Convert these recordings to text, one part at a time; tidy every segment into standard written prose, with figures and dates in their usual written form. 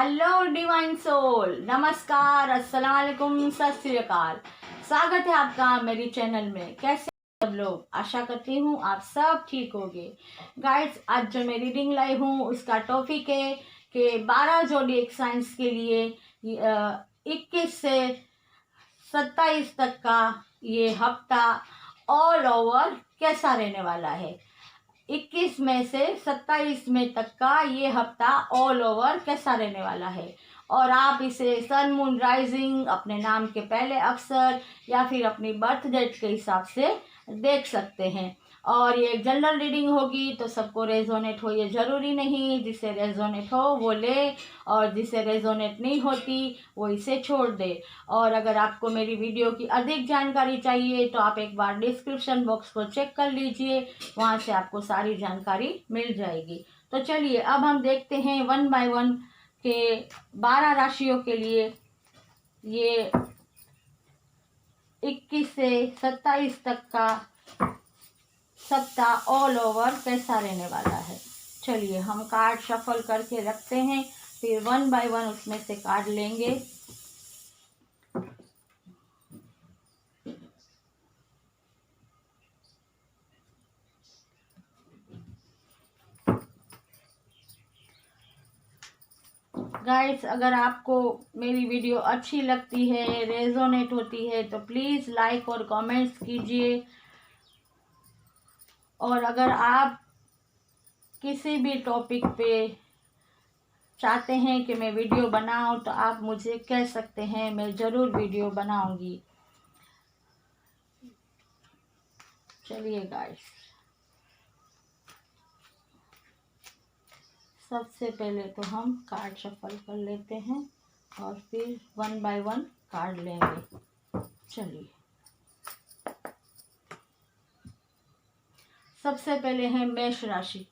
Hello divine soul, नमस्कार, अस्सलाम वालेकुम, सत श्री अकाल। स्वागत है आपका मेरी चैनल में। कैसे सब लोग? आशा करती हूँ आप सब ठीक होंगे। गाइस, आज जो मैं रीडिंग लाई हूँ उसका टॉपिक है कि 12 जोडिएक साइंस के लिए 21 से 27 तक का ये हफ्ता ऑल ओवर कैसा रहने वाला है। 21 मई से 27 मई तक का ये हफ्ता ऑल ओवर कैसा रहने वाला है। और आप इसे सन मून राइजिंग, अपने नाम के पहले अक्षर या फिर अपनी बर्थ डेट के हिसाब से देख सकते हैं। और ये जनरल रीडिंग होगी तो सबको रेजोनेट हो ये ज़रूरी नहीं। जिसे रेजोनेट हो वो ले और जिसे रेजोनेट नहीं होती वो इसे छोड़ दे। और अगर आपको मेरी वीडियो की अधिक जानकारी चाहिए तो आप एक बार डिस्क्रिप्शन बॉक्स को चेक कर लीजिए, वहाँ से आपको सारी जानकारी मिल जाएगी। तो चलिए अब हम देखते हैं 1 बाय 1 के 12 राशियों के लिए ये 21 से 27 तक का सप्ताह ऑल ओवर कैसा रहने वाला है। चलिए हम कार्ड शफल करके रखते हैं, फिर 1 बाय 1 उसमें से कार्ड लेंगे। गाइस, अगर आपको मेरी वीडियो अच्छी लगती है, रेजोनेट होती है तो प्लीज़ लाइक और कमेंट्स कीजिए। और अगर आप किसी भी टॉपिक पे चाहते हैं कि मैं वीडियो बनाऊं तो आप मुझे कह सकते हैं, मैं ज़रूर वीडियो बनाऊंगी। चलिए गाइस, सबसे पहले तो हम कार्ड शफल कर लेते हैं और फिर 1 बाय 1 कार्ड लेंगे। चलिए सबसे पहले है मेष राशि।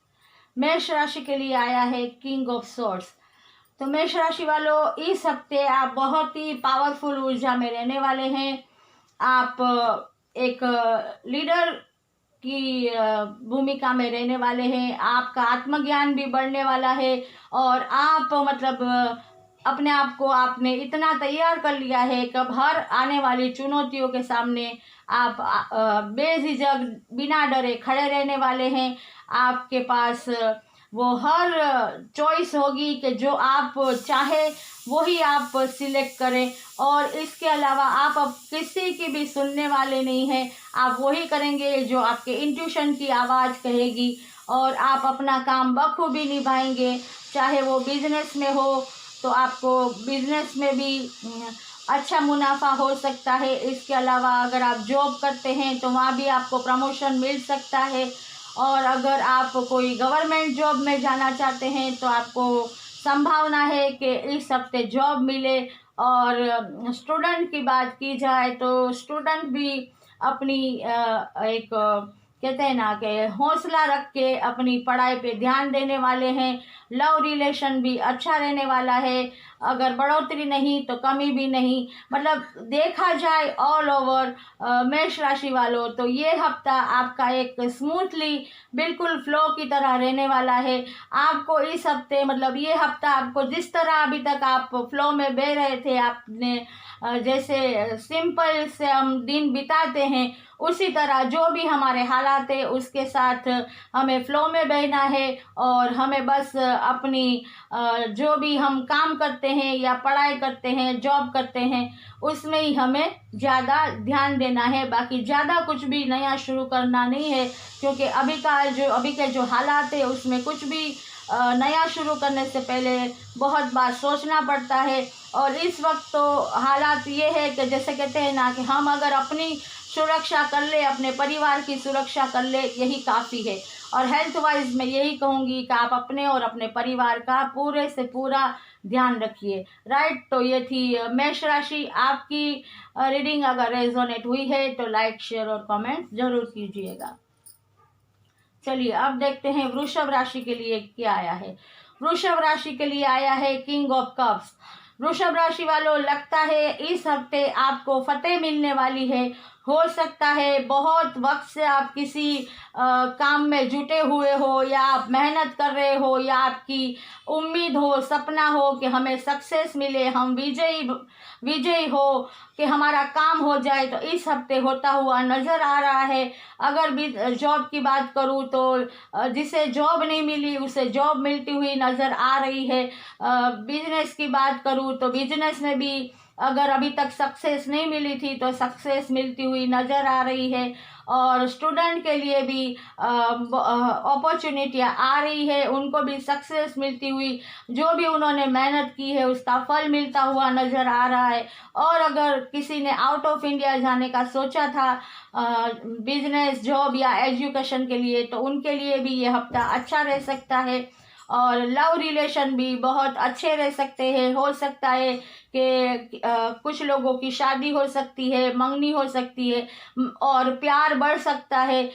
मेष राशि के लिए आया है किंग ऑफ सोर्ड्स। तो मेष राशि वालों, इस हफ्ते आप बहुत ही पावरफुल ऊर्जा में रहने वाले हैं। आप एक लीडर की भूमिका में रहने वाले हैं। आपका आत्मज्ञान भी बढ़ने वाला है और आप अपने आप को आपने इतना तैयार कर लिया है कि अब हर आने वाली चुनौतियों के सामने आप बेझिझक बिना डरे खड़े रहने वाले हैं। आपके पास वो हर चॉइस होगी कि जो आप चाहे वही आप सिलेक्ट करें। और इसके अलावा आप अब किसी की भी सुनने वाले नहीं हैं। आप वही करेंगे जो आपके इंट्यूशन की आवाज़ कहेगी और आप अपना काम बखूबी निभाएंगे। चाहे वो बिजनेस में हो तो आपको बिजनेस में भी अच्छा मुनाफा हो सकता है। इसके अलावा अगर आप जॉब करते हैं तो वहाँ भी आपको प्रमोशन मिल सकता है। और अगर आप कोई गवर्नमेंट जॉब में जाना चाहते हैं तो आपको संभावना है कि इस हफ्ते जॉब मिले। और स्टूडेंट की बात की जाए तो स्टूडेंट भी अपनी एक कहते हैं ना कि हौसला रख के अपनी पढ़ाई पे ध्यान देने वाले हैं। लव रिलेशन भी अच्छा रहने वाला है। अगर बढ़ोतरी नहीं तो कमी भी नहीं। देखा जाए ऑल ओवर मेष राशि वालों तो ये हफ्ता आपका एक स्मूथली बिल्कुल फ्लो की तरह रहने वाला है। आपको इस हफ्ते ये हफ्ता आपको जिस तरह अभी तक आप फ्लो में बह रहे थे, आपने जैसे सिंपल से हम दिन बिताते हैं उसी तरह जो भी हमारे हालात है उसके साथ हमें फ्लो में बहना है। और हमें बस अपनी जो भी हम काम करते हैं या पढ़ाई करते हैं, जॉब करते हैं, उसमें ही हमें ज़्यादा ध्यान देना है। बाकी ज़्यादा कुछ भी नया शुरू करना नहीं है, क्योंकि अभी के जो हालात है उसमें कुछ भी नया शुरू करने से पहले बहुत बार सोचना पड़ता है। और इस वक्त तो हालात ये है कि जैसे कहते हैं ना कि हम अगर अपनी सुरक्षा कर ले, अपने परिवार की सुरक्षा कर ले, यही काफ़ी है। और हेल्थ वाइज मैं यही कहूँगी कि आप अपने और अपने परिवार का पूरे से पूरा ध्यान रखिए। राइट, तो ये थी मेष राशि। आपकी रीडिंग अगर रेजोनेट हुई है तो लाइक, शेयर और कमेंट जरूर कीजिएगा। चलिए अब देखते हैं वृषभ राशि के लिए क्या आया है। वृषभ राशि के लिए आया है किंग ऑफ कप्स। वृषभ राशि वालों, लगता है इस हफ्ते आपको फतेह मिलने वाली है। हो सकता है बहुत वक्त से आप किसी काम में जुटे हुए हो, या आप मेहनत कर रहे हो, या आपकी उम्मीद हो, सपना हो कि हमें सक्सेस मिले, हम विजयी हो, कि हमारा काम हो जाए, तो इस हफ्ते होता हुआ नज़र आ रहा है। अगर भी जॉब की बात करूँ तो जिसे जॉब नहीं मिली उसे जॉब मिलती हुई नज़र आ रही है। बिजनेस की बात करूँ तो बिजनेस में भी अगर अभी तक सक्सेस नहीं मिली थी तो सक्सेस मिलती हुई नज़र आ रही है। और स्टूडेंट के लिए भी अपॉर्चुनिटियाँ आ रही है, उनको भी सक्सेस मिलती हुई, जो भी उन्होंने मेहनत की है उसका फल मिलता हुआ नज़र आ रहा है। और अगर किसी ने आउट ऑफ इंडिया जाने का सोचा था बिजनेस, जॉब या एजुकेशन के लिए, तो उनके लिए भी ये हफ्ता अच्छा रह सकता है। और लव रिलेशन भी बहुत अच्छे रह सकते हैं। हो सकता है कि कुछ लोगों की शादी हो सकती है, मंगनी हो सकती है, और प्यार बढ़ सकता है।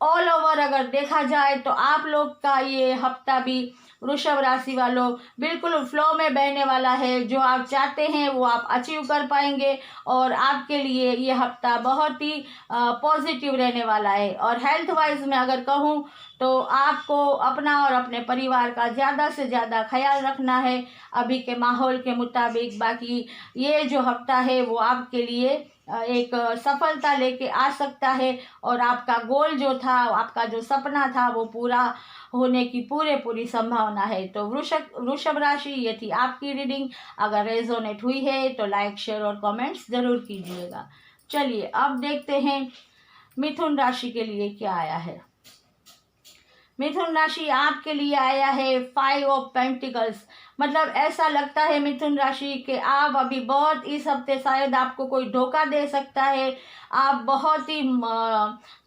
ऑल ओवर अगर देखा जाए तो आप लोग का ये हफ्ता भी वृषभ राशि वालों बिल्कुल फ्लो में बहने वाला है। जो आप चाहते हैं वो आप अचीव कर पाएंगे, और आपके लिए ये हफ्ता बहुत ही पॉजिटिव रहने वाला है। और हेल्थ वाइज में अगर कहूँ तो आपको अपना और अपने परिवार का ज़्यादा से ज़्यादा ख्याल रखना है अभी के माहौल के मुताबिक। बाकी ये जो हफ्ता है वो आपके लिए एक सफलता लेके आ सकता है, और आपका गोल जो था, आपका जो सपना था, वो पूरा होने की पूरी संभावना है। तो वृषभ राशि, ये थी आपकी रीडिंग। अगर रेजोनेट हुई है तो लाइक, शेयर और कमेंट्स ज़रूर कीजिएगा। चलिए अब देखते हैं मिथुन राशि के लिए क्या आया है। मिथुन राशि आपके लिए आया है 5 ऑफ पेंटिकल्स। मतलब ऐसा लगता है मिथुन राशि के आप अभी बहुत, इस हफ्ते शायद आपको कोई धोखा दे सकता है। आप बहुत ही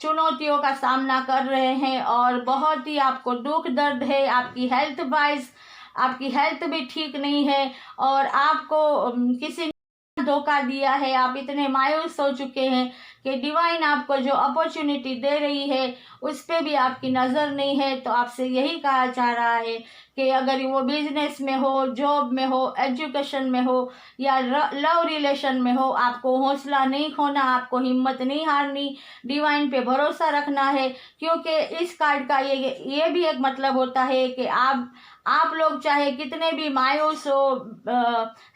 चुनौतियों का सामना कर रहे हैं, और बहुत ही आपको दुख दर्द है। आपकी हेल्थ वाइज, आपकी हेल्थ भी ठीक नहीं है, और आपको किसी धोखा दिया है। आप इतने मायूस हो चुके हैं कि डिवाइन आपको जो अपॉर्चुनिटी दे रही है उस पर भी आपकी नज़र नहीं है। तो आपसे यही कहा जा रहा है कि अगर वो बिजनेस में हो, जॉब में हो, एजुकेशन में हो, या लव रिलेशन में हो, आपको हौसला नहीं खोना, आपको हिम्मत नहीं हारनी, डिवाइन पे भरोसा रखना है। क्योंकि इस कार्ड का ये भी एक मतलब होता है कि आप लोग चाहे कितने भी मायूस हो,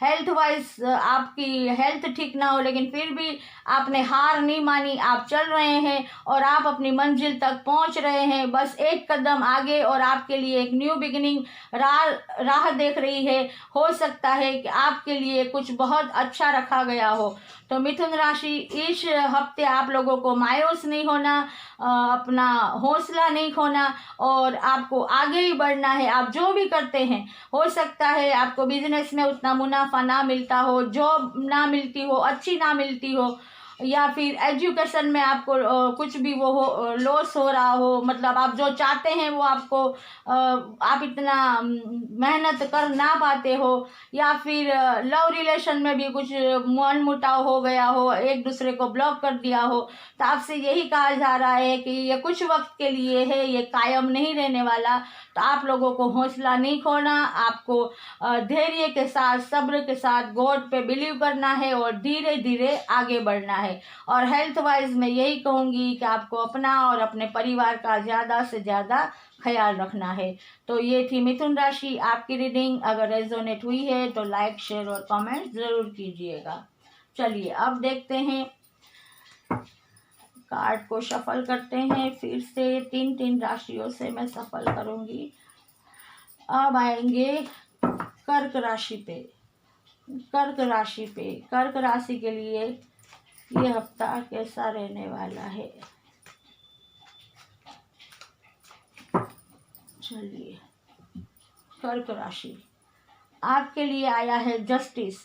हेल्थ वाइज आपकी हेल्थ ठीक ना हो, लेकिन फिर भी आपने हार नहीं मानी, आप चल रहे हैं और आप अपनी मंजिल तक पहुंच रहे हैं। बस एक कदम आगे, और आपके लिए एक न्यू बिगिनिंग राह देख रही है। हो सकता है कि आपके लिए कुछ बहुत अच्छा रखा गया हो। तो मिथुन राशि, इस हफ्ते आप लोगों को मायूस नहीं होना, अपना हौसला नहीं खोना, और आपको आगे ही बढ़ना है। आप जो भी करते हैं, हो सकता है आपको बिजनेस में उतना मुनाफा ना मिलता हो, जॉब ना मिलती हो, अच्छी ना मिलती हो, या फिर एजुकेशन में आपको कुछ भी वो हो, लॉस हो रहा हो। मतलब आप जो चाहते हैं वो आपको आप इतना मेहनत कर ना पाते हो, या फिर लव रिलेशन में भी कुछ मनमुटाव हो गया हो, एक दूसरे को ब्लॉक कर दिया हो। तो आपसे यही कहा जा रहा है कि ये कुछ वक्त के लिए है, ये कायम नहीं रहने वाला। तो आप लोगों को हौसला नहीं खोना, आपको धैर्य के साथ, सब्र के साथ गॉड पे बिलीव करना है, और धीरे धीरे आगे बढ़ना है। और हेल्थ वाइज मैं यही कहूँगी कि आपको अपना और अपने परिवार का ज़्यादा से ज़्यादा ख्याल रखना है। तो ये थी मिथुन राशि आपकी रीडिंग। अगर रेजोनेट हुई है तो लाइक, शेयर और कमेंट ज़रूर कीजिएगा। चलिए अब देखते हैं, कार्ड को शफल करते हैं। फिर से 3 राशियों से मैं सफल करूँगी। अब आएंगे कर्क राशि पे। कर्क राशि के लिए ये हफ्ता कैसा रहने वाला है। चलिए, कर्क राशि आपके लिए आया है जस्टिस।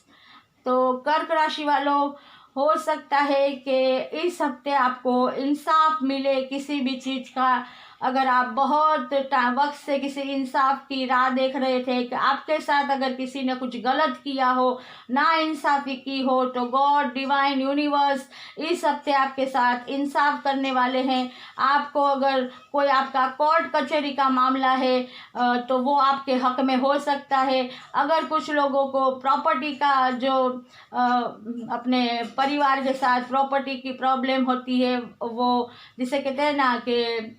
तो कर्क राशि वालों, हो सकता है कि इस हफ्ते आपको इंसाफ मिले किसी भी चीज़ का, अगर आप बहुत वक्त से किसी इंसाफ की राह देख रहे थे कि आपके साथ अगर किसी ने कुछ गलत किया हो, ना इंसाफी की हो, तो गॉड, डिवाइन, यूनिवर्स इस हफ्ते आपके साथ इंसाफ करने वाले हैं। आपको अगर कोई आपका कोर्ट कचहरी का मामला है तो वो आपके हक में हो सकता है। अगर कुछ लोगों को प्रॉपर्टी का जो अपने परिवार के साथ प्रॉपर्टी की प्रॉब्लम होती है, वो जिसे कहते हैं ना कि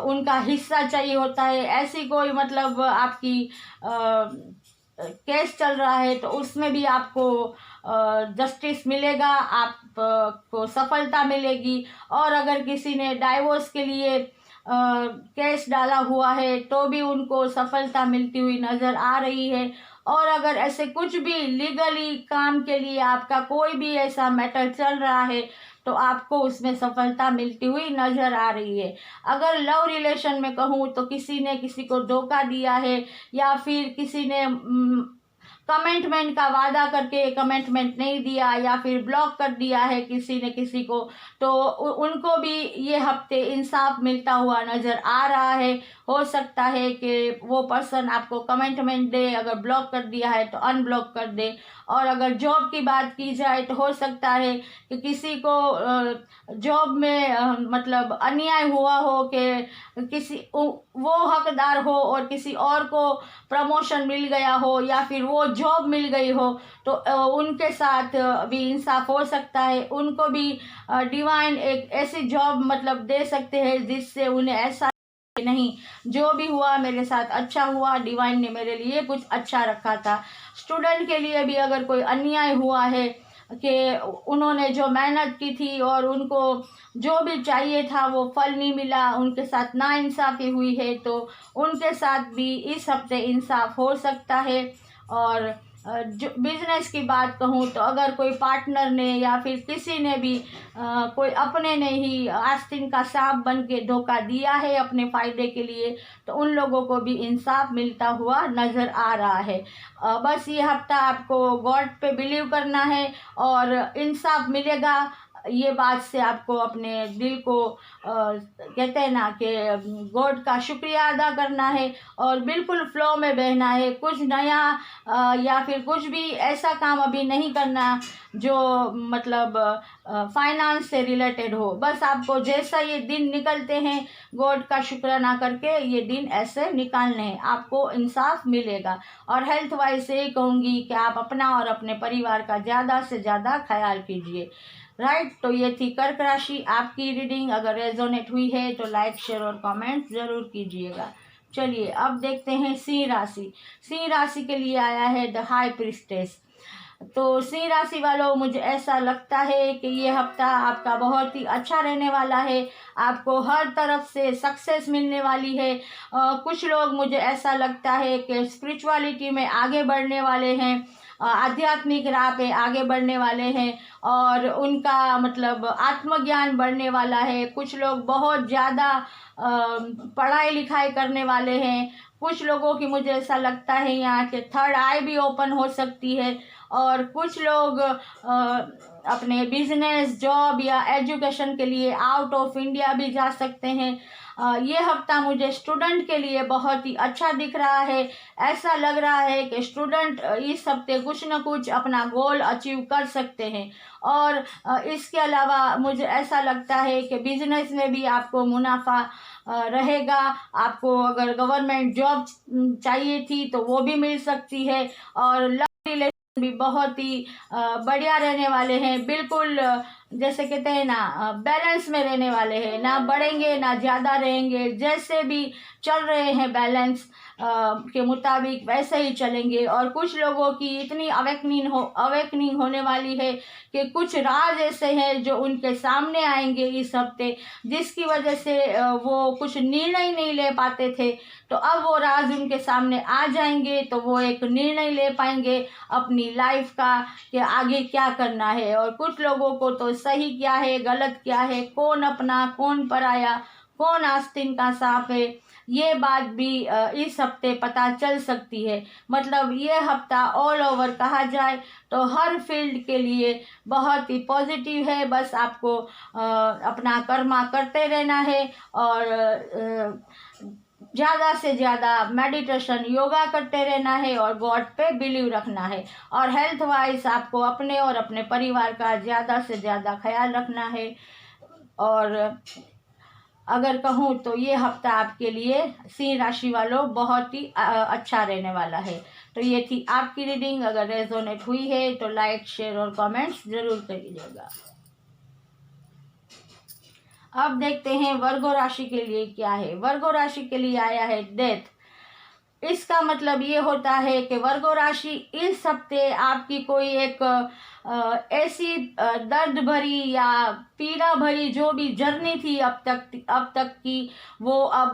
उनका हिस्सा चाहिए होता है, ऐसी कोई मतलब आपकी केस चल रहा है तो उसमें भी आपको जस्टिस मिलेगा, आपको सफलता मिलेगी। और अगर किसी ने डाइवोर्स के लिए केस डाला हुआ है तो भी उनको सफलता मिलती हुई नज़र आ रही है। और अगर ऐसे कुछ भी लीगली काम के लिए आपका कोई भी ऐसा मैटर चल रहा है तो आपको उसमें सफलता मिलती हुई नज़र आ रही है। अगर लव रिलेशन में कहूँ तो किसी ने किसी को धोखा दिया है, या फिर किसी ने कमिटमेंट का वादा करके कमिटमेंट नहीं दिया, या फिर ब्लॉक कर दिया है किसी ने किसी को, तो उनको भी ये हफ्ते इंसाफ मिलता हुआ नज़र आ रहा है। हो सकता है कि वो पर्सन आपको कमिटमेंट दे, अगर ब्लॉक कर दिया है तो अनब्लॉक कर दे। और अगर जॉब की बात की जाए तो हो सकता है कि किसी को जॉब में मतलब अन्याय हुआ हो कि किसी वो हकदार हो और किसी और को प्रमोशन मिल गया हो, या फिर वो जॉब मिल गई हो, तो उनके साथ भी इंसाफ हो सकता है। उनको भी डिवाइन एक ऐसी जॉब मतलब दे सकते हैं जिससे उन्हें ऐसा नहीं, जो भी हुआ मेरे साथ अच्छा हुआ, डिवाइन ने मेरे लिए कुछ अच्छा रखा था। स्टूडेंट के लिए भी अगर कोई अन्याय हुआ है कि उन्होंने जो मेहनत की थी और उनको जो भी चाहिए था वो फल नहीं मिला, उनके साथ नाइंसाफ़ी हुई है, तो उनके साथ भी इस हफ्ते इंसाफ हो सकता है। और जो बिजनेस की बात कहूँ तो अगर कोई पार्टनर ने या फिर किसी ने भी कोई अपने ने ही आस्तीन का सांप बन के धोखा दिया है अपने फ़ायदे के लिए, तो उन लोगों को भी इंसाफ मिलता हुआ नज़र आ रहा है। बस ये हफ्ता आपको गॉड पे बिलीव करना है और इंसाफ मिलेगा, ये बात से आपको अपने दिल को कहते हैं ना कि गॉड का शुक्रिया अदा करना है और बिल्कुल फ्लो में बहना है। कुछ नया या फिर कुछ भी ऐसा काम अभी नहीं करना जो मतलब फाइनेंस से रिलेटेड हो। बस आपको जैसा ये दिन निकलते हैं गॉड का शुक्राना करके ये दिन ऐसे निकालने हैं, आपको इंसाफ मिलेगा। और हेल्थ वाइज से कहूँगी कि आप अपना और अपने परिवार का ज़्यादा से ज़्यादा ख्याल कीजिए। राइट, तो ये थी कर्क राशि आपकी रीडिंग। अगर रेजोनेट हुई है तो लाइक, शेयर और कमेंट ज़रूर कीजिएगा। चलिए अब देखते हैं सिंह राशि। सिंह राशि के लिए आया है द हाई प्रीस्टेस। तो सिंह राशि वालों, मुझे ऐसा लगता है कि ये हफ्ता आपका बहुत ही अच्छा रहने वाला है। आपको हर तरफ से सक्सेस मिलने वाली है। कुछ लोग, मुझे ऐसा लगता है कि स्पिरिचुअलिटी में आगे बढ़ने वाले हैं, आध्यात्मिक राह पे आगे बढ़ने वाले हैं और उनका मतलब आत्मज्ञान बढ़ने वाला है। कुछ लोग बहुत ज़्यादा पढ़ाई लिखाई करने वाले हैं। कुछ लोगों की, मुझे ऐसा लगता है यहाँ के थर्ड आई भी ओपन हो सकती है। और कुछ लोग अपने बिजनेस, जॉब या एजुकेशन के लिए आउट ऑफ इंडिया भी जा सकते हैं। ये हफ्ता मुझे स्टूडेंट के लिए बहुत ही अच्छा दिख रहा है। ऐसा लग रहा है कि स्टूडेंट इस हफ्ते कुछ न कुछ अपना गोल अचीव कर सकते हैं। और इसके अलावा मुझे ऐसा लगता है कि बिजनेस में भी आपको मुनाफा रहेगा। आपको अगर गवर्नमेंट जॉब चाहिए थी तो वो भी मिल सकती है। और लव रिलेशन भी बहुत ही बढ़िया रहने वाले हैं। बिल्कुल जैसे कहते हैं ना बैलेंस में रहने वाले हैं, ना बढ़ेंगे ना ज़्यादा रहेंगे। जैसे भी चल रहे हैं बैलेंस के मुताबिक वैसे ही चलेंगे। और कुछ लोगों की इतनी अवेकनिंग होने वाली है कि कुछ राज ऐसे हैं जो उनके सामने आएंगे इस हफ्ते, जिसकी वजह से वो कुछ निर्णय नहीं ले पाते थे, तो अब वो राज उनके सामने आ जाएंगे तो वो एक निर्णय ले पाएंगे अपनी लाइफ का कि आगे क्या करना है। और कुछ लोगों को तो सही क्या है, गलत क्या है, कौन अपना कौन पराया, कौन आस्तीन का सांप है, ये बात भी इस हफ्ते पता चल सकती है। मतलब ये हफ्ता ऑल ओवर कहा जाए तो हर फील्ड के लिए बहुत ही पॉजिटिव है। बस आपको अपना कर्मा करते रहना है और ज़्यादा से ज़्यादा मेडिटेशन योगा करते रहना है और गॉड पे बिलीव रखना है। और हेल्थ वाइज आपको अपने और अपने परिवार का ज़्यादा से ज़्यादा ख्याल रखना है। और अगर कहूँ तो ये हफ्ता आपके लिए सिंह राशि वालों बहुत ही अच्छा रहने वाला है। तो ये थी आपकी रीडिंग। अगर रेजोनेट हुई है तो लाइक शेयर और कमेंट्स ज़रूर करिएगा। अब देखते हैं वर्गो राशि के लिए क्या है। वर्गो राशि के लिए आया है डेथ। इसका मतलब ये होता है कि वर्गो राशि इस हफ्ते आपकी कोई एक ऐसी दर्द भरी या पीड़ा भरी जो भी जर्नी थी अब तक की, वो अब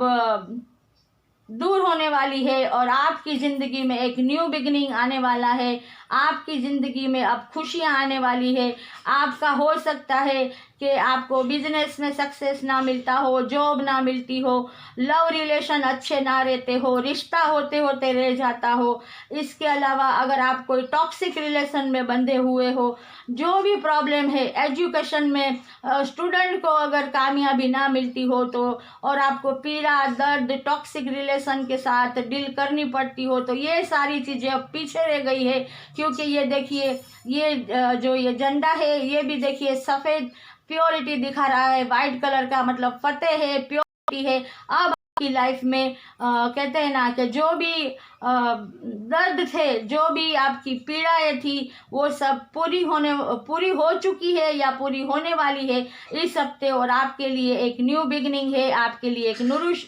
दूर होने वाली है और आपकी ज़िंदगी में एक न्यू बिगिनिंग आने वाला है। आपकी ज़िंदगी में अब खुशियाँ आने वाली है। आपका हो सकता है कि आपको बिजनेस में सक्सेस ना मिलता हो, जॉब ना मिलती हो, लव रिलेशन अच्छे ना रहते हो, रिश्ता होते होते रह जाता हो। इसके अलावा अगर आप कोई टॉक्सिक रिलेशन में बंधे हुए हो, जो भी प्रॉब्लम है एजुकेशन में, स्टूडेंट को अगर कामयाबी ना मिलती हो तो, और आपको पीड़ा दर्द टॉक्सिक रिलेशन के साथ डील करनी पड़ती हो, तो ये सारी चीज़ें अब पीछे रह गई है। क्योंकि ये देखिए, ये जो ये झंडा है ये भी देखिए सफ़ेद प्योरिटी दिखा रहा है, वाइट कलर का मतलब फतेह है, प्योरिटी है। अब आपकी लाइफ में कहते हैं ना कि जो भी दर्द थे, जो भी आपकी पीड़ाएं थी, वो सब पूरी हो चुकी है या पूरी होने वाली है इस हफ्ते। और आपके लिए एक न्यू बिगिनिंग है, आपके लिए एक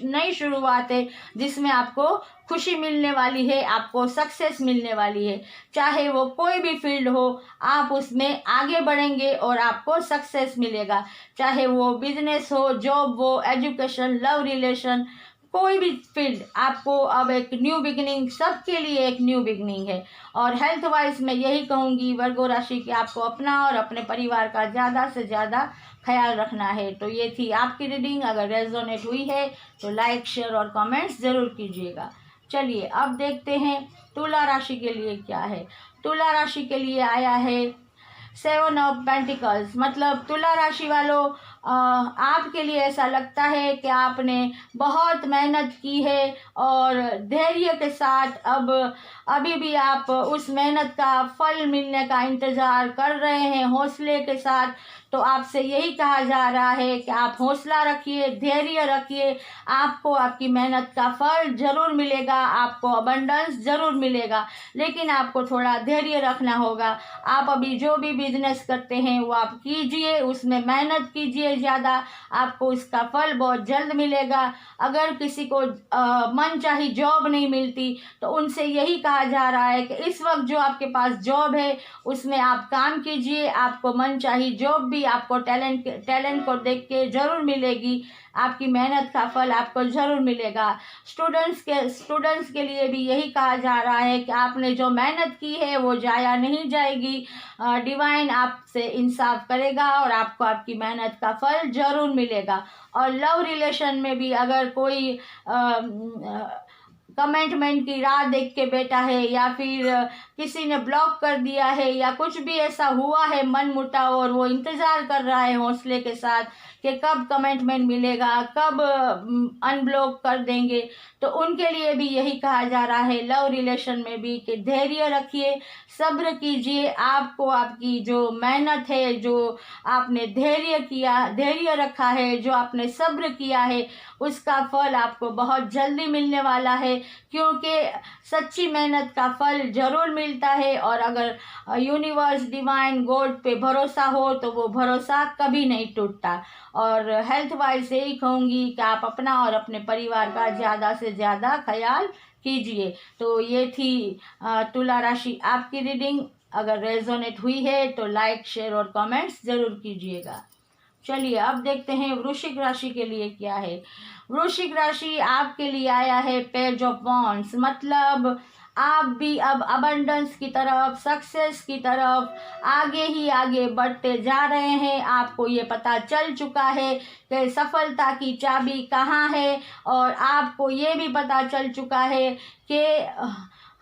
नई शुरुआत है जिसमें आपको खुशी मिलने वाली है, आपको सक्सेस मिलने वाली है। चाहे वो कोई भी फील्ड हो, आप उसमें आगे बढ़ेंगे और आपको सक्सेस मिलेगा। चाहे वो बिजनेस हो, जॉब हो, एजुकेशन, लव रिलेशन, कोई भी फील्ड, आपको अब एक न्यू बिगिनिंग, सबके लिए एक न्यू बिगिनिंग है। और हेल्थ वाइज मैं यही कहूँगी वर्गो राशि कि आपको अपना और अपने परिवार का ज़्यादा से ज़्यादा ख्याल रखना है। तो ये थी आपकी रीडिंग। अगर रेजोनेट हुई है तो लाइक शेयर और कमेंट्स ज़रूर कीजिएगा। चलिए अब देखते हैं तुला राशि के लिए क्या है। तुला राशि के लिए आया है 7 ऑफ पेंटिकल्स। मतलब तुला राशि वालों, आपके लिए ऐसा लगता है कि आपने बहुत मेहनत की है और धैर्य के साथ अब अभी भी आप उस मेहनत का फल मिलने का इंतज़ार कर रहे हैं हौसले के साथ। तो आपसे यही कहा जा रहा है कि आप हौसला रखिए, धैर्य रखिए, आपको आपकी मेहनत का फल ज़रूर मिलेगा, आपको अबंडेंस ज़रूर मिलेगा, लेकिन आपको थोड़ा धैर्य रखना होगा। आप अभी जो भी बिजनेस करते हैं वो आप कीजिए, उसमें मेहनत कीजिए ज़्यादा, आपको उसका फल बहुत जल्द मिलेगा। अगर किसी को मनचाही जॉब नहीं मिलती तो उनसे यही कहा जा रहा है कि इस वक्त जो आपके पास जॉब है उसमें आप काम कीजिए, आपको मनचाही जॉब भी आपको टैलेंट को देख के ज़रूर मिलेगी, आपकी मेहनत का फल आपको ज़रूर मिलेगा। स्टूडेंट्स के लिए भी यही कहा जा रहा है कि आपने जो मेहनत की है वो जाया नहीं जाएगी, डिवाइन आपसे इंसाफ करेगा और आपको आपकी मेहनत का फल ज़रूर मिलेगा। और लव रिलेशन में भी अगर कोई कमिटमेंट की राह देख के बैठा है या फिर किसी ने ब्लॉक कर दिया है या कुछ भी ऐसा हुआ है मन मुटाव, और वो इंतज़ार कर रहा है हौसले के साथ कि कब कमिटमेंट मिलेगा, कब अनब्लॉक कर देंगे, तो उनके लिए भी यही कहा जा रहा है लव रिलेशन में भी कि धैर्य रखिए, सब्र कीजिए। आपको आपकी जो मेहनत है, जो आपने धैर्य रखा है, जो आपने सब्र किया है, उसका फल आपको बहुत जल्दी मिलने वाला है। क्योंकि सच्ची मेहनत का फल ज़रूर मिलता है और अगर यूनिवर्स डिवाइन गॉड पे भरोसा हो तो वो भरोसा कभी नहीं टूटता। और हेल्थ वाइज यही कहूँगी कि आप अपना और अपने परिवार का ज़्यादा से ज़्यादा ख्याल कीजिए। तो ये थी तुला राशि आपकी रीडिंग। अगर रेजोनेट हुई है तो लाइक शेयर और कमेंट्स ज़रूर कीजिएगा। चलिए अब देखते हैं वृश्चिक राशि के लिए क्या है। वृश्चिक राशि आपके लिए आया है पेज ऑफ वॉन्ड्स। मतलब आप भी अब अबंडेंस की तरफ, सक्सेस की तरफ आगे ही आगे बढ़ते जा रहे हैं। आपको ये पता चल चुका है कि सफलता की चाबी कहाँ है, और आपको ये भी पता चल चुका है कि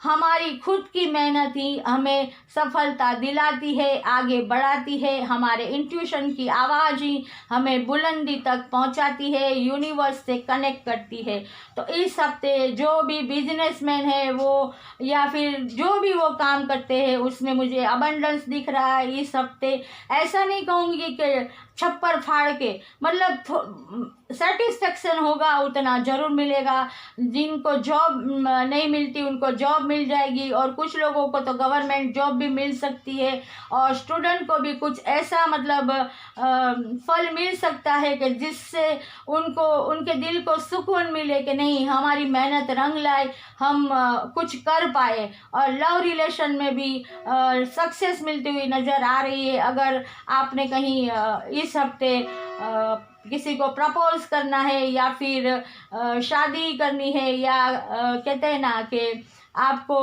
हमारी खुद की मेहनत ही हमें सफलता दिलाती है, आगे बढ़ाती है। हमारे इंट्यूशन की आवाज़ ही हमें बुलंदी तक पहुंचाती है, यूनिवर्स से कनेक्ट करती है। तो इस हफ्ते जो भी बिजनेसमैन है वो, या फिर जो भी वो काम करते हैं, उसमें मुझे अबंडेंस दिख रहा है इस हफ्ते। ऐसा नहीं कहूँगी कि छप्पर फाड़ के, मतलब सेटिस्फेक्शन होगा उतना ज़रूर मिलेगा। जिनको जॉब नहीं मिलती उनको जॉब मिल जाएगी, और कुछ लोगों को तो गवर्नमेंट जॉब भी मिल सकती है, और स्टूडेंट को भी कुछ ऐसा मतलब फल मिल सकता है कि जिससे उनको, उनके दिल को सुकून मिले कि नहीं, हमारी मेहनत रंग लाए, हम कुछ कर पाए। और लव रिलेशन में भी सक्सेस मिलती हुई नज़र आ रही है। अगर आपने कहीं इस हफ्ते किसी को प्रपोज करना है, या फिर शादी करनी है, या कहते हैं ना कि आपको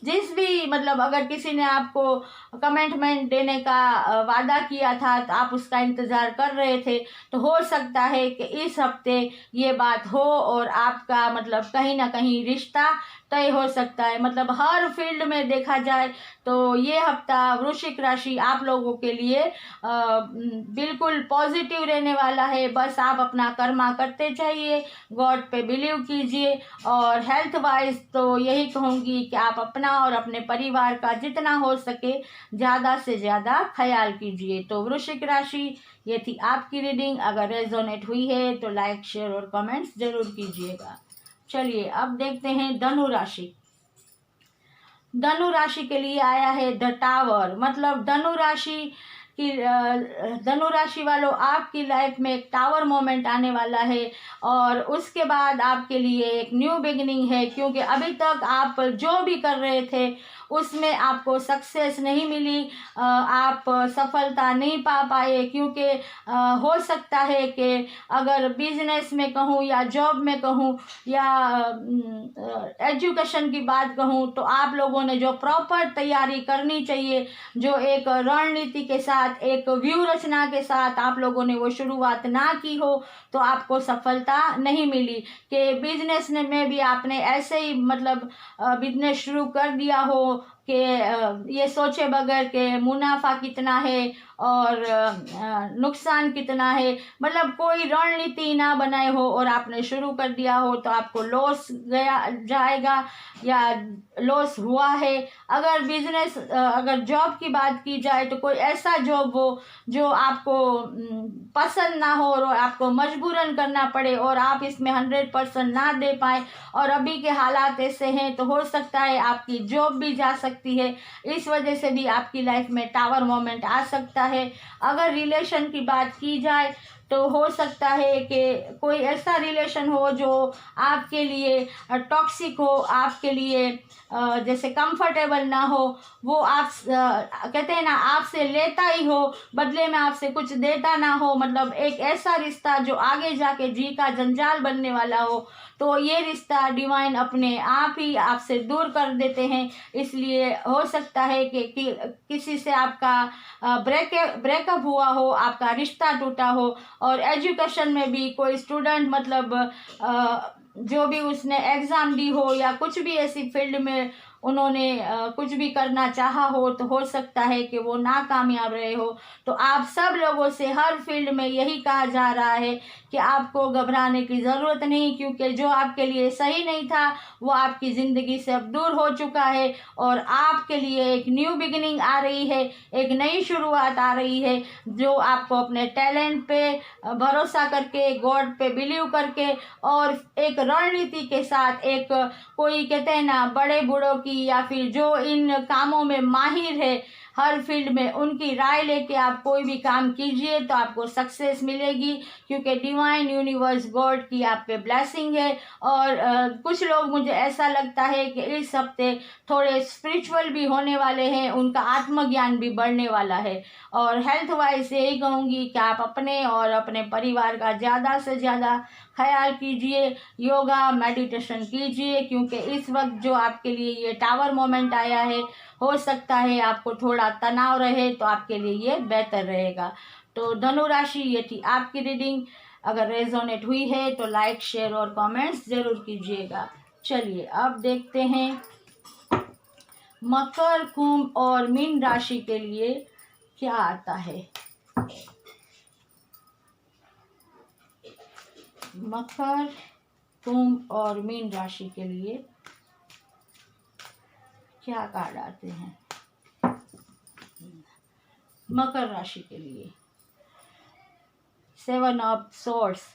जिस भी, मतलब अगर किसी ने आपको कमिटमेंट देने का वादा किया था, तो आप उसका इंतज़ार कर रहे थे, तो हो सकता है कि इस हफ्ते ये बात हो, और आपका मतलब कहीं ना कहीं रिश्ता तय हो सकता है। मतलब हर फील्ड में देखा जाए तो ये हफ्ता वृश्चिक राशि आप लोगों के लिए बिल्कुल पॉजिटिव रहने वाला है। बस आप अपना कर्मा करते जाइए, गॉड पे बिलीव कीजिए, और हेल्थ वाइज तो यही कहूँगी कि आप अपना और अपने परिवार का जितना हो सके ज़्यादा से ज़्यादा ख्याल कीजिए। तो वृश्चिक राशि, ये थी आपकी रीडिंग। अगर रेजोनेट हुई है तो लाइक, शेयर और कमेंट्स जरूर कीजिएगा। चलिए अब देखते हैं धनु राशि। धनु राशि के लिए आया है द टावर। मतलब धनु राशि वालों, आपकी लाइफ में एक टावर मोमेंट आने वाला है, और उसके बाद आपके लिए एक न्यू बिगिनिंग है। क्योंकि अभी तक आप जो भी कर रहे थे उसमें आपको सक्सेस नहीं मिली, आप सफलता नहीं पा पाए। क्योंकि हो सकता है कि अगर बिजनेस में कहूँ, या जॉब में कहूँ, या एजुकेशन की बात कहूँ, तो आप लोगों ने जो प्रॉपर तैयारी करनी चाहिए, जो एक रणनीति के साथ, एक व्यू रचना के साथ आप लोगों ने वो शुरुआत ना की हो, तो आपको सफलता नहीं मिली। कि बिजनेस में भी आपने ऐसे ही मतलब बिजनेस शुरू कर दिया हो कि ये सोचे बगैर के मुनाफा कितना है और नुकसान कितना है, मतलब कोई रणनीति ना बनाए हो और आपने शुरू कर दिया हो, तो आपको लॉस जाएगा या लॉस हुआ है। अगर बिजनेस, अगर जॉब की बात की जाए, तो कोई ऐसा जॉब हो जो आपको पसंद ना हो और आपको मजबूरन करना पड़े, और आप इसमें 100% ना दे पाए, और अभी के हालात ऐसे हैं, तो हो सकता है आपकी जॉब भी जा सकती है। इस वजह से भी आपकी लाइफ में टावर मोमेंट आ सकता है। अगर रिलेशन की बात की जाए, तो हो सकता है कि कोई ऐसा रिलेशन हो जो आपके लिए टॉक्सिक हो, आपके लिए जैसे कंफर्टेबल ना हो, वो आप कहते हैं ना, आपसे लेता ही हो, बदले में आपसे कुछ देता ना हो। मतलब एक ऐसा रिश्ता जो आगे जाके जी का जंजाल बनने वाला हो, तो ये रिश्ता डिवाइन अपने आप ही आपसे दूर कर देते हैं। इसलिए हो सकता है कि किसी से आपका ब्रेकअप हुआ हो, आपका रिश्ता टूटा हो। और एजुकेशन में भी कोई स्टूडेंट मतलब जो भी उसने एग्ज़ाम दी हो, या कुछ भी ऐसी फील्ड में उन्होंने कुछ भी करना चाहा हो, तो हो सकता है कि वो नाकामयाब रहे हो। तो आप सब लोगों से हर फील्ड में यही कहा जा रहा है कि आपको घबराने की ज़रूरत नहीं, क्योंकि जो आपके लिए सही नहीं था वो आपकी ज़िंदगी से अब दूर हो चुका है, और आपके लिए एक न्यू बिगिनिंग आ रही है, एक नई शुरुआत आ रही है, जो आपको अपने टैलेंट पे भरोसा करके, गॉड पे बिलीव करके, और एक रणनीति के साथ, एक कोई कहते हैं ना बड़े बूढ़ों की, या फिर जो इन कामों में माहिर है, हर फील्ड में उनकी राय लेके आप कोई भी काम कीजिए तो आपको सक्सेस मिलेगी, क्योंकि डिवाइन यूनिवर्स गॉड की आप पे ब्लेसिंग है। और कुछ लोग, मुझे ऐसा लगता है कि इस हफ्ते थोड़े स्पिरिचुअल भी होने वाले हैं, उनका आत्मज्ञान भी बढ़ने वाला है। और हेल्थ वाइज यही कहूँगी कि आप अपने और अपने परिवार का ज़्यादा से ज़्यादा ख्याल कीजिए, योगा मेडिटेशन कीजिए, क्योंकि इस वक्त जो आपके लिए ये टावर मोमेंट आया है, हो सकता है आपको थोड़ा तनाव रहे, तो आपके लिए ये बेहतर रहेगा। तो धनु राशि, ये थी आपकी रीडिंग। अगर रेजोनेट हुई है तो लाइक शेयर और कमेंट्स ज़रूर कीजिएगा। चलिए अब देखते हैं मकर, कुंभ और मीन राशि के लिए क्या आता है। मकर, कुंभ और मीन राशि के लिए क्या कार्ड आते हैं। मकर राशि के लिए 7 ऑफ सोर्ड्स।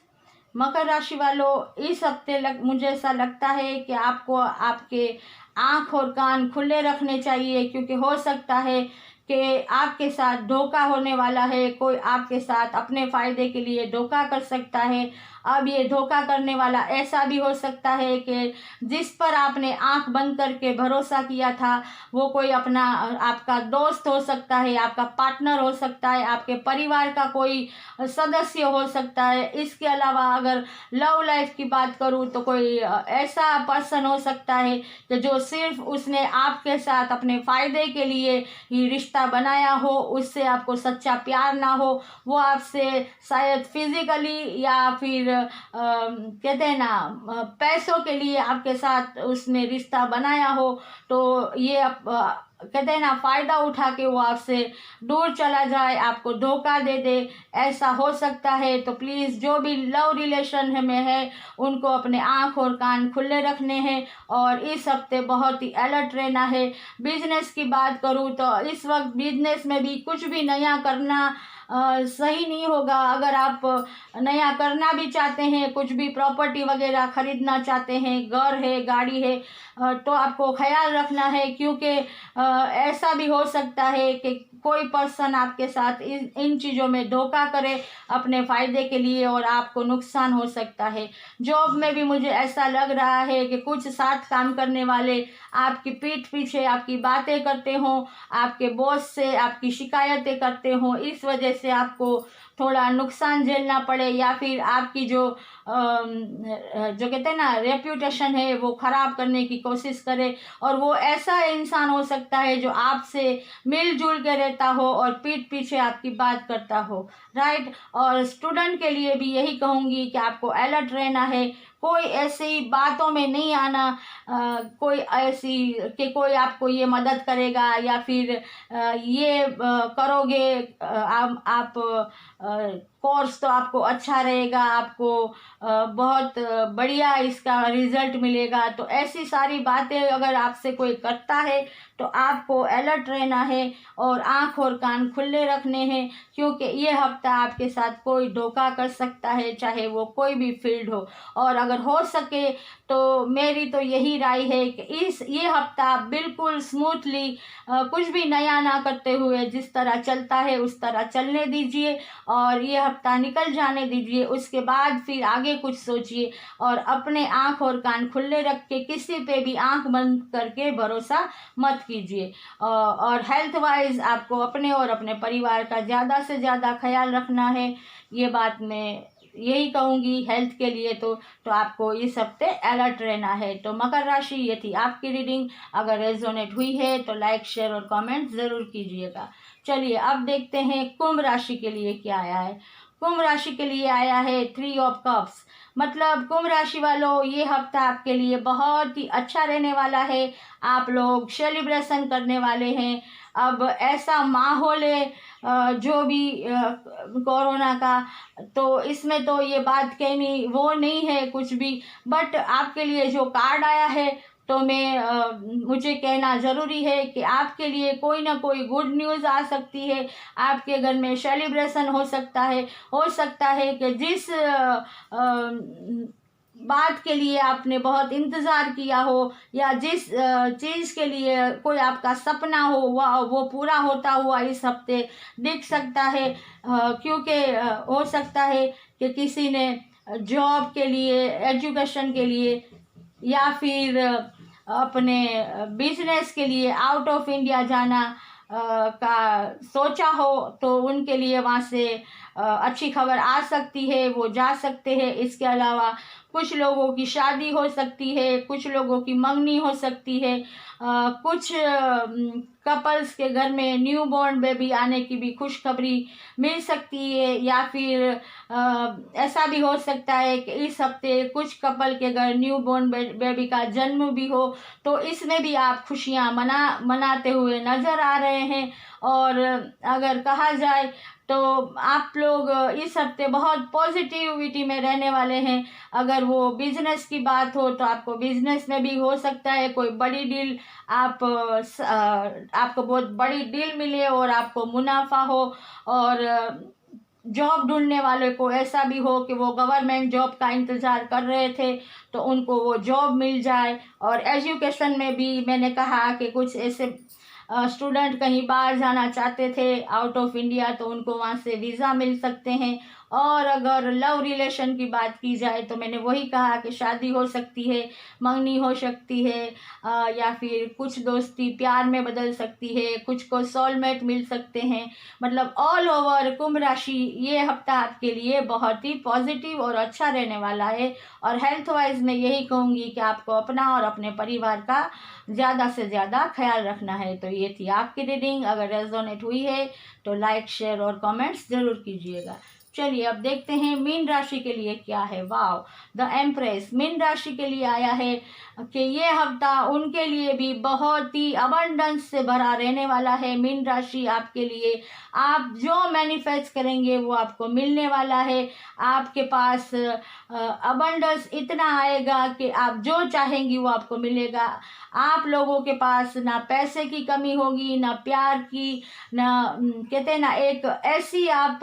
मकर राशि वालों, इस हफ्ते मुझे ऐसा लगता है कि आपको आपके आँख और कान खुले रखने चाहिए, क्योंकि हो सकता है कि आपके साथ धोखा होने वाला है। कोई आपके साथ अपने फ़ायदे के लिए धोखा कर सकता है। अब ये धोखा करने वाला ऐसा भी हो सकता है कि जिस पर आपने आंख बंद करके भरोसा किया था, वो कोई अपना आपका दोस्त हो सकता है, आपका पार्टनर हो सकता है, आपके परिवार का कोई सदस्य हो सकता है। इसके अलावा अगर लव लाइफ की बात करूँ तो कोई ऐसा पर्सन हो सकता है कि जो सिर्फ उसने आपके साथ अपने फ़ायदे के लिए ही रिश्ता बनाया हो, उससे आपको सच्चा प्यार ना हो। वो आपसे शायद फिजिकली या फिर कहते हैं ना पैसों के लिए आपके साथ उसने रिश्ता बनाया हो, तो ये कहते हैं ना फ़ायदा उठा के वो आपसे दूर चला जाए, आपको धोखा दे दे, ऐसा हो सकता है। तो प्लीज़ जो भी लव रिलेशन में है, उनको अपने आँख और कान खुले रखने हैं और इस हफ्ते बहुत ही अलर्ट रहना है। बिजनेस की बात करूँ तो इस वक्त बिजनेस में भी कुछ भी नया करना सही नहीं होगा। अगर आप नया करना भी चाहते हैं, कुछ भी प्रॉपर्टी वगैरह खरीदना चाहते हैं, घर है, गाड़ी है, तो आपको ख्याल रखना है, क्योंकि ऐसा भी हो सकता है कि कोई पर्सन आपके साथ इन चीज़ों में धोखा करे अपने फ़ायदे के लिए और आपको नुकसान हो सकता है। जॉब में भी मुझे ऐसा लग रहा है कि कुछ साथ काम करने वाले आपकी पीठ पीछे आपकी बातें करते हों, आपके बॉस से आपकी शिकायतें करते हों, इस वजह से आपको थोड़ा नुकसान झेलना पड़े, या फिर आपकी जो कहते हैं ना रेप्यूटेशन है वो ख़राब करने की कोशिश करे। और वो ऐसा इंसान हो सकता है जो आपसे मिलजुल के रहता हो और पीठ पीछे आपकी बात करता हो, राइट। और स्टूडेंट के लिए भी यही कहूँगी कि आपको अलर्ट रहना है, कोई ऐसी बातों में नहीं आना, कोई ऐसी कि कोई आपको ये मदद करेगा या फिर ये करोगे, आप कोर्स तो आपको अच्छा रहेगा, आपको बहुत बढ़िया इसका रिजल्ट मिलेगा। तो ऐसी सारी बातें अगर आपसे कोई करता है तो आपको अलर्ट रहना है और आँख और कान खुले रखने हैं, क्योंकि ये हफ्ता आपके साथ कोई धोखा कर सकता है, चाहे वो कोई भी फील्ड हो। और अगर हो सके तो मेरी तो यही राय है कि ये हफ्ता बिल्कुल स्मूथली कुछ भी नया ना करते हुए जिस तरह चलता है उस तरह चलने दीजिए और ये हफ्ता निकल जाने दीजिए। उसके बाद फिर आगे कुछ सोचिए और अपने आँख और कान खुले रख के किसी पे भी आँख बंद करके भरोसा मत कीजिए। और हेल्थ वाइज आपको अपने और अपने परिवार का ज़्यादा से ज़्यादा ख्याल रखना है। ये बात मैं यही कहूँगी हेल्थ के लिए तो आपको इस हफ्ते अलर्ट रहना है। तो मकर राशि, ये थी आपकी रीडिंग। अगर रेजोनेट हुई है तो लाइक शेयर और कमेंट ज़रूर कीजिएगा। चलिए अब देखते हैं कुंभ राशि के लिए क्या आया है। कुंभ राशि के लिए आया है 3 ऑफ कप्स। मतलब कुंभ राशि वालों, ये हफ्ता आपके लिए बहुत ही अच्छा रहने वाला है। आप लोग सेलिब्रेशन करने वाले हैं। अब ऐसा माहौल है जो भी कोरोना का, तो इसमें तो ये बात कहनी वो नहीं है कुछ भी, बट आपके लिए जो कार्ड आया है तो मुझे कहना ज़रूरी है कि आपके लिए कोई ना कोई गुड न्यूज़ आ सकती है। आपके घर में सेलिब्रेशन हो सकता है कि जिस बात के लिए आपने बहुत इंतज़ार किया हो, या जिस चीज़ के लिए कोई आपका सपना हो वो पूरा होता हुआ इस हफ्ते दिख सकता है। क्योंकि हो सकता है कि किसी ने जॉब के लिए, एजुकेशन के लिए, या फिर अपने बिजनेस के लिए आउट ऑफ इंडिया जाना का सोचा हो, तो उनके लिए वहाँ से अच्छी खबर आ सकती है, वो जा सकते हैं। इसके अलावा कुछ लोगों की शादी हो सकती है, कुछ लोगों की मंगनी हो सकती है, कुछ कपल्स के घर में न्यू बॉर्न बेबी आने की भी खुशखबरी मिल सकती है, या फिर ऐसा भी हो सकता है कि इस हफ्ते कुछ कपल के घर न्यू बॉर्न बेबी का जन्म भी हो। तो इसमें भी आप खुशियां मनाते हुए नज़र आ रहे हैं। और अगर कहा जाए तो आप लोग इस हफ्ते बहुत पॉजिटिविटी में रहने वाले हैं। अगर वो बिजनेस की बात हो तो आपको बिजनेस में भी हो सकता है कोई बड़ी डील, आपको बहुत बड़ी डील मिले और आपको मुनाफा हो। और जॉब ढूंढने वाले को ऐसा भी हो कि वो गवर्नमेंट जॉब का इंतज़ार कर रहे थे तो उनको वो जॉब मिल जाए। और एजुकेशन में भी मैंने कहा कि कुछ ऐसे स्टूडेंट कहीं बाहर जाना चाहते थे आउट ऑफ इंडिया, तो उनको वहाँ से वीज़ा मिल सकते हैं। और अगर लव रिलेशन की बात की जाए तो मैंने वही कहा कि शादी हो सकती है, मंगनी हो सकती है, या फिर कुछ दोस्ती प्यार में बदल सकती है, कुछ को सोलमेट मिल सकते हैं। मतलब ऑल ओवर कुंभ राशि ये हफ्ता आपके लिए बहुत ही पॉजिटिव और अच्छा रहने वाला है। और हेल्थ वाइज मैं यही कहूँगी कि आपको अपना और अपने परिवार का ज़्यादा से ज़्यादा ख्याल रखना है। तो ये थी आपकी रीडिंग। अगर रेजोनेट हुई है तो लाइक, शेयर और कमेंट्स ज़रूर कीजिएगा। चलिए अब देखते हैं मीन राशि के लिए क्या है। वाव, द एम्प्रेस मीन राशि के लिए आया है कि ये हफ्ता उनके लिए भी बहुत ही अबंडेंस से भरा रहने वाला है। मीन राशि आपके लिए, आप जो मैनिफेस्ट करेंगे वो आपको मिलने वाला है। आपके पास अबंडेंस इतना आएगा कि आप जो चाहेंगी वो आपको मिलेगा। आप लोगों के पास ना पैसे की कमी होगी, ना प्यार की, ना कहते हैं ना एक ऐसी आप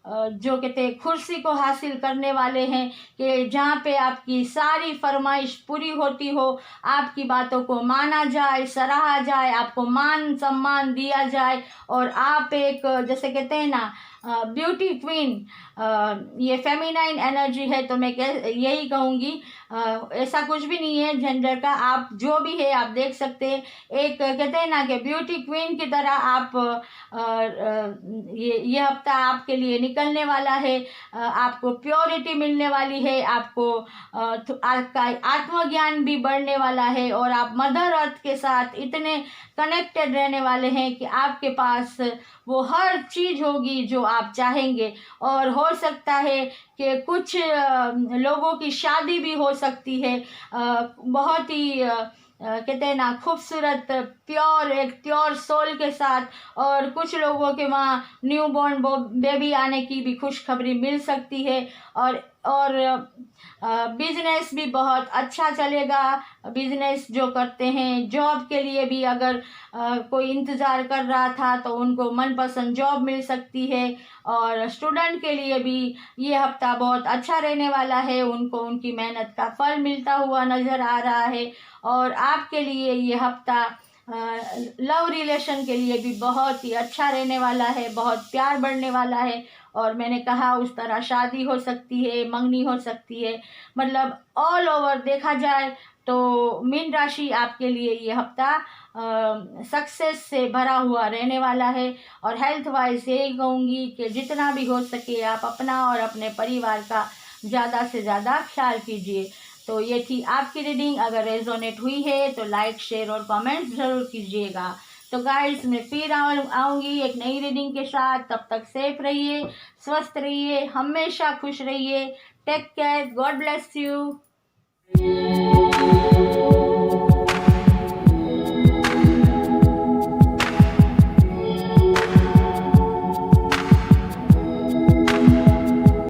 जो कहते हैं कुर्सी को हासिल करने वाले हैं कि जहाँ पे आपकी सारी फरमाइश पूरी होती हो, आपकी बातों को माना जाए, सराहा जाए, आपको मान सम्मान दिया जाए। और आप एक जैसे कहते हैं ना ब्यूटी क्वीन, ये फेमिनाइन एनर्जी है। तो मैं यही कहूँगी, ऐसा कुछ भी नहीं है जेंडर का, आप जो भी है आप देख सकते हैं। एक कहते हैं ना कि ब्यूटी क्वीन की तरह आप ये हफ्ता आपके लिए निकलने वाला है। आपको प्योरिटी मिलने वाली है, आपको आपका आत्मज्ञान भी बढ़ने वाला है, और आप मदर अर्थ के साथ इतने कनेक्टेड रहने वाले हैं कि आपके पास वो हर चीज़ होगी जो आप चाहेंगे। और हो सकता है कि कुछ लोगों की शादी भी हो सकती है, बहुत ही कहते हैं ना खूबसूरत एक प्योर सोल के साथ। और कुछ लोगों के वहाँ न्यू बॉर्न बेबी आने की भी खुशखबरी मिल सकती है। और बिजनेस भी बहुत अच्छा चलेगा। बिजनेस जो करते हैं, जॉब के लिए भी अगर कोई इंतज़ार कर रहा था तो उनको मनपसंद जॉब मिल सकती है। और स्टूडेंट के लिए भी ये हफ्ता बहुत अच्छा रहने वाला है, उनको उनकी मेहनत का फल मिलता हुआ नज़र आ रहा है। और आपके लिए ये हफ्ता लव रिलेशन के लिए भी बहुत ही अच्छा रहने वाला है, बहुत प्यार बढ़ने वाला है। और मैंने कहा उस तरह शादी हो सकती है, मंगनी हो सकती है। मतलब ऑल ओवर देखा जाए तो मीन राशि आपके लिए ये हफ्ता सक्सेस से भरा हुआ रहने वाला है। और हेल्थ वाइज यही कहूँगी कि जितना भी हो सके आप अपना और अपने परिवार का ज़्यादा से ज़्यादा ख्याल कीजिए। तो ये थी आपकी रीडिंग। अगर रेजोनेट हुई है तो लाइक, शेयर और कमेंट ज़रूर कीजिएगा। तो गाइस मैं फिर आऊँगी एक नई रीडिंग के साथ। तब तक सेफ रहिए, स्वस्थ रहिए, हमेशा खुश रहिए। Take care, God bless you.